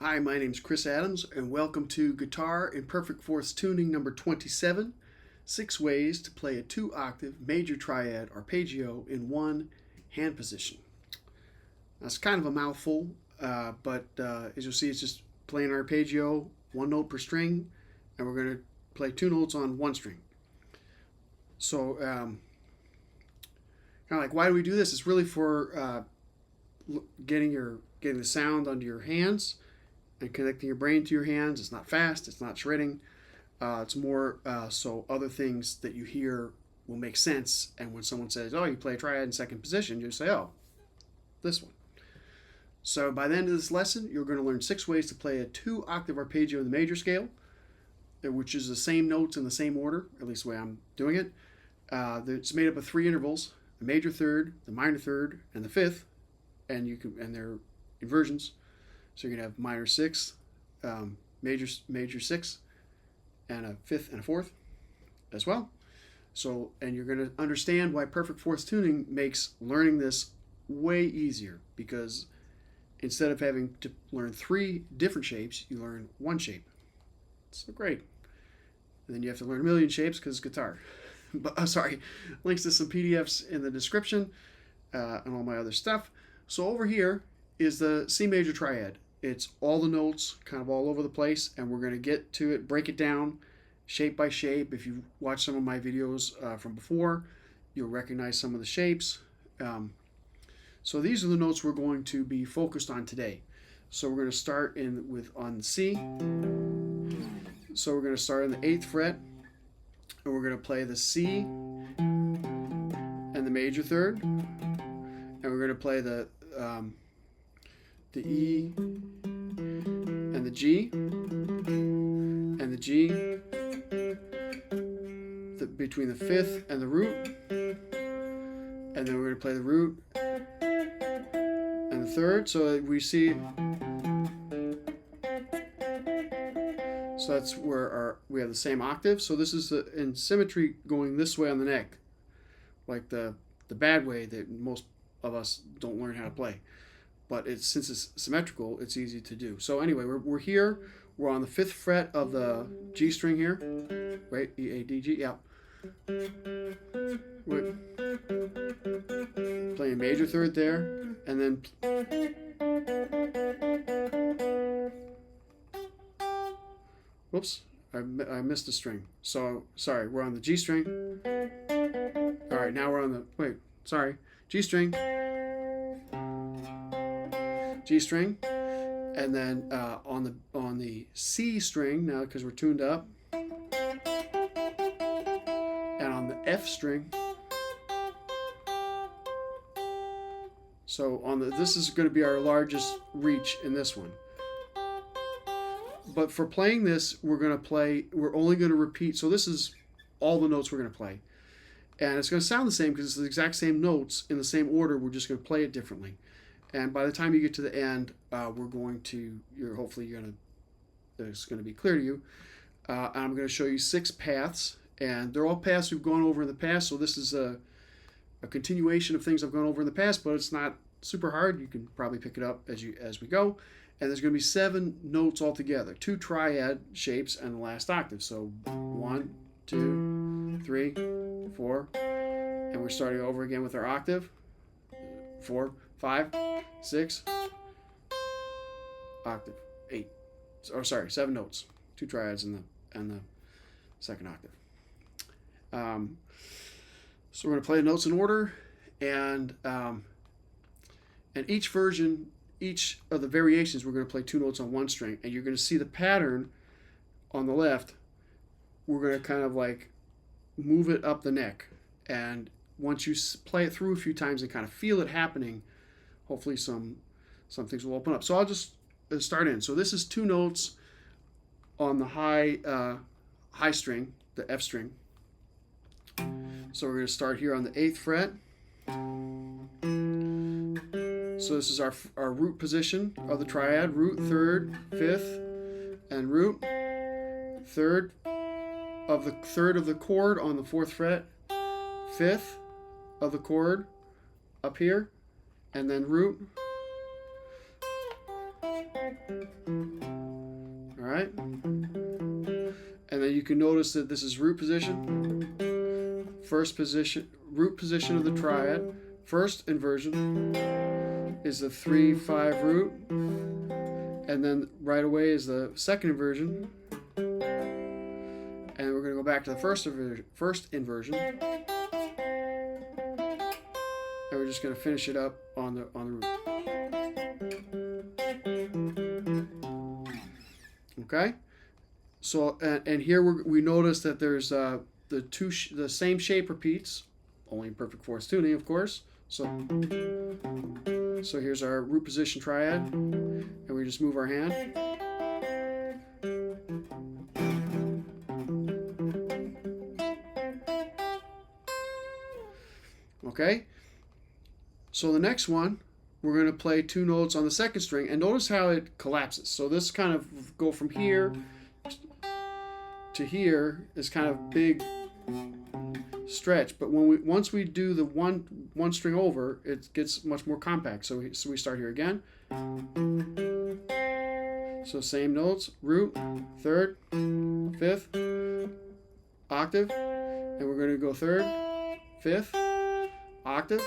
Hi, my name is Chris Adams, and welcome to Guitar in Perfect Fourths Tuning number 27, 6 ways to play a 2-octave major triad arpeggio in one hand position. That's kind of a mouthful, but as you'll see, it's just playing arpeggio, one note per string, and we're going to play 2 notes on one string. So, kind of like, why do we do this? It's really for getting the sound onto your hands and connecting your brain to your hands. It's not fast, it's not shredding. It's more so other things that you hear will make sense. And when someone says, oh, you play a triad in second position, you say, oh, this one. So by the end of this lesson, you're going to learn 6 ways to play a 2-octave arpeggio in the major scale, which is the same notes in the same order, at least the way I'm doing it. It's made up of 3 intervals: the major third, the minor third, and the fifth, and they're inversions. So you're going to have minor 6, major 6, and a fifth and a fourth as well. So, and you're going to understand why perfect fourths tuning makes learning this way easier, because instead of having to learn 3 different shapes, you learn 1 shape. So great. And then you have to learn a million shapes because it's guitar. But I'm sorry, links to some PDFs in the description and all my other stuff. So over here is the C major triad. It's all the notes kind of all over the place, and we're going to get to it, break it down shape by shape. If you watch some of my videos from before, you'll recognize some of the shapes. So these are the notes we're going to be focused on today. So we're going to start on the C. So we're going to start on the 8th fret, and we're going to play the C and the major third, and we're going to play the E and the G and the G between the 5th and the root, and then we're going to play the root and the 3rd. So we see, so that's where we have the same octave. So this is in symmetry going this way on the neck, like the bad way that most of us don't learn how to play. But since it's symmetrical, it's easy to do. So anyway, we're here. We're on the 5th fret of the G string here. Right? E, A, D, G. Yeah. We're playing major third there. And then whoops. I missed a string. So, sorry. We're on the G string. All right. Now we're on the... G string. G string, and then on the C string now, because we're tuned up, and on the F string. So this is going to be our largest reach in this one. But for playing this, we're only going to repeat. So this is all the notes we're going to play, and it's going to sound the same because it's the exact same notes in the same order. We're just going to play it differently. And by the time you get to the end, it's going to be clear to you. And I'm going to show you 6 paths, and they're all paths we've gone over in the past. So this is a continuation of things I've gone over in the past, but it's not super hard. You can probably pick it up as we go. And there's going to be 7 notes altogether, 2 triad shapes, and the last octave. So 1, 2, 3, 4, and we're starting over again with our octave. 4, 5, 6, octave, 8. Or sorry, 7 notes, 2 triads and the second octave. So we're going to play the notes in order, and each version, each of the variations, we're going to play 2 notes on one string, and you're going to see the pattern on the left. We're going to kind of like move it up the neck, and once you play it through a few times and kind of feel it happening, hopefully some things will open up. So I'll just start in. So this is 2 notes on the high string, the F string. So we're going to start here on the 8th fret. So this is our root position of the triad: root, 3rd, 5th, and root, 3rd of the chord on the 4th fret, 5th of the chord up here, and then root, right? And then you can notice that this is root position, first position, root position of the triad. First inversion is the 3-5 root, and then right away is the second inversion, and we're going to go back to the first inversion, and we're just going to finish it up on the root. Okay, so and here we notice that there's the same shape repeats, only in perfect fourth tuning, of course. So here's our root position triad, and we just move our hand. Okay, so the next one, we're going to play 2 notes on the second string, and notice how it collapses. So this kind of go from here to here is kind of big stretch, but once we do the one string over, it gets much more compact. So we start here again. So same notes: root, third, fifth, octave, and we're going to go third, fifth, octave.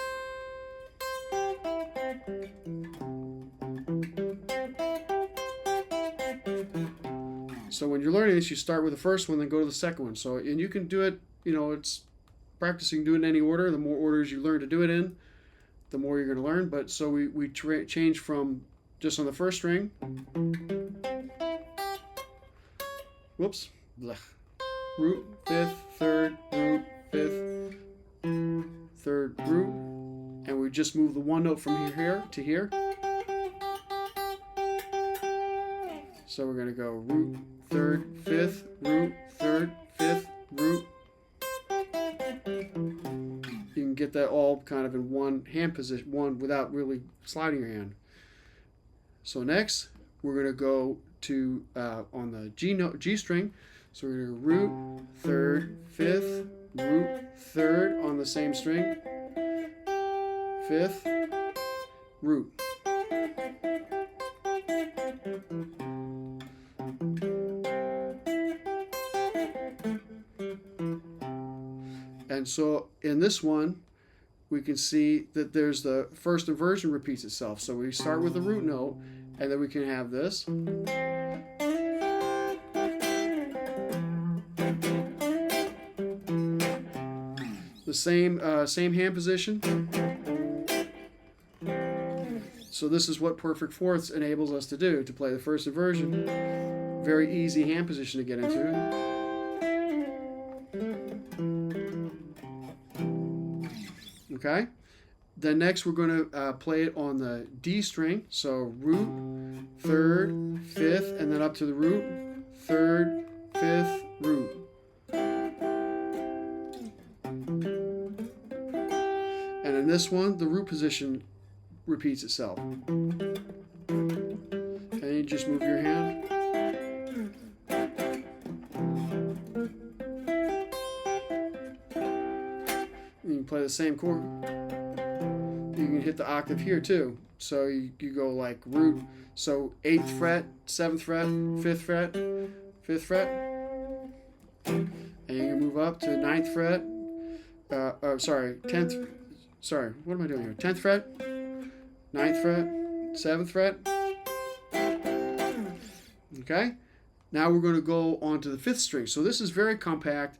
So when you're learning this, you start with the first one, then go to the second one. So, and you can do it, you know, it's practicing doing it in any order. The more orders you learn to do it in, the more you're going to learn. But so we change from just on the first string. Whoops. Blech. Root, fifth, third, root, fifth, third, root. And we just move the one note from here to here. So we're going to go root, third, fifth, root, third, fifth, root. You can get that all kind of in one hand position, one without really sliding your hand. So next, we're going to go to on the G string. So we're going to root, third, fifth, root, third on the same string, fifth, root. And so in this one, we can see that there's the first inversion repeats itself. So we start with the root note, and then we can have this. The same hand position. So this is what perfect fourths enables us to do, to play the first inversion. Very easy hand position to get into. Okay, then next we're going to play it on the D string. So root, third, fifth, and then up to the root, third, fifth, root. And in this one, the root position repeats itself. And you just move your hand. You can play the same chord. You can hit the octave here too. So you go like root. So 8th fret, 7th fret, 5th fret, 5th fret. And you can move up to 9th fret. 10th. Sorry, what am I doing here? 10th fret, 9th fret, 7th fret. Okay. Now we're going to go on to the 5th string. So this is very compact,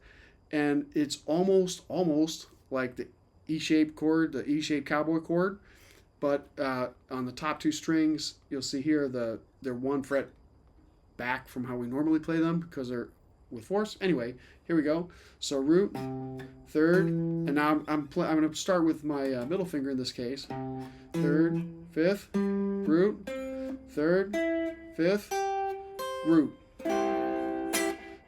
and it's almost like the E-shaped chord, the E-shaped cowboy chord, but on the top 2 strings, you'll see here they're 1 fret back from how we normally play them because they're with fourths. Anyway, here we go. So root, third, and now I'm going to start with my middle finger in this case. Third, fifth, root, third, fifth, root.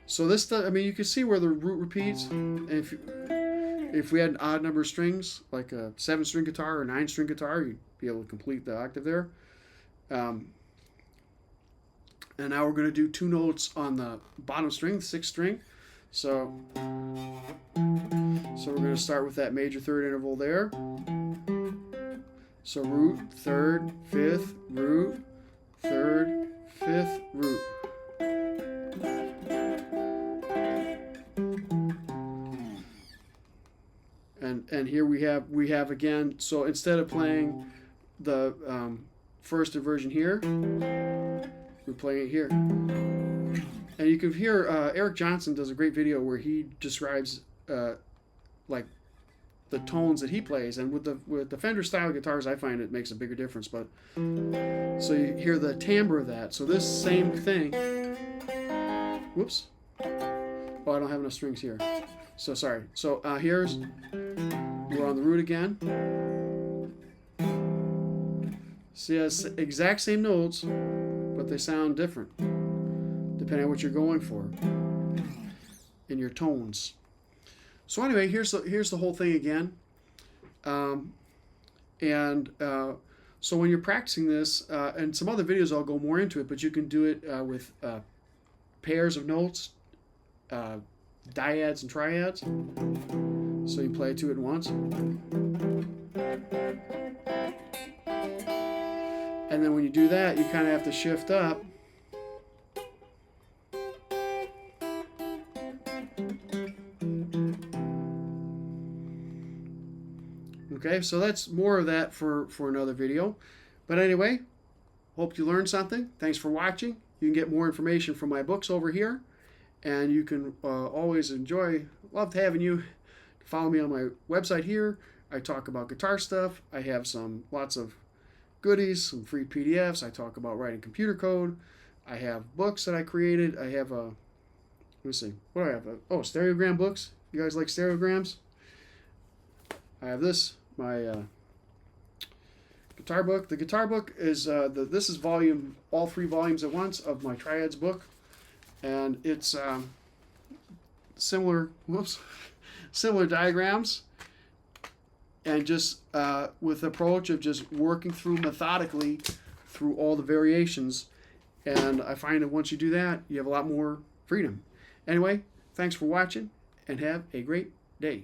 So this, I mean, you can see where the root repeats. And if we had an odd number of strings, like a 7-string guitar or a 9-string guitar, you'd be able to complete the octave there. And now we're going to do 2 notes on the bottom string, the 6th string. So we're going to start with that major third interval there. So root, third, fifth, root, third, fifth, root. And here we have again, so instead of playing the first inversion here, we're playing it here. And you can hear Eric Johnson does a great video where he describes like the tones that he plays, and with the Fender style guitars, I find it makes a bigger difference. But so you hear the timbre of that. So this same thing. Whoops. Oh, I don't have enough strings here. So sorry. So here's, we're on the root again. See, it's exact same notes, but they sound different depending on what you're going for in your tones. So anyway, here's the whole thing again. So when you're practicing this, and some other videos I'll go more into it, but you can do it with pairs of notes, Dyads and Triads. So you play two at once. And then when you do that, you kind of have to shift up. Okay, so that's more of that for another video. But anyway, hope you learned something. Thanks for watching. You can get more information from my books over here. And you can always love having you follow me on my website here. I talk about guitar stuff. I have lots of goodies, some free PDFs. I talk about writing computer code. I have books that I created. I have let me see, what do I have? Stereogram books. You guys like stereograms? I have this, my guitar book. The guitar book is this is all 3 volumes at once of my Triads book, and it's similar diagrams, and just with the approach of just working through methodically through all the variations. And I find that once you do that, you have a lot more freedom. Anyway, thanks for watching, and have a great day.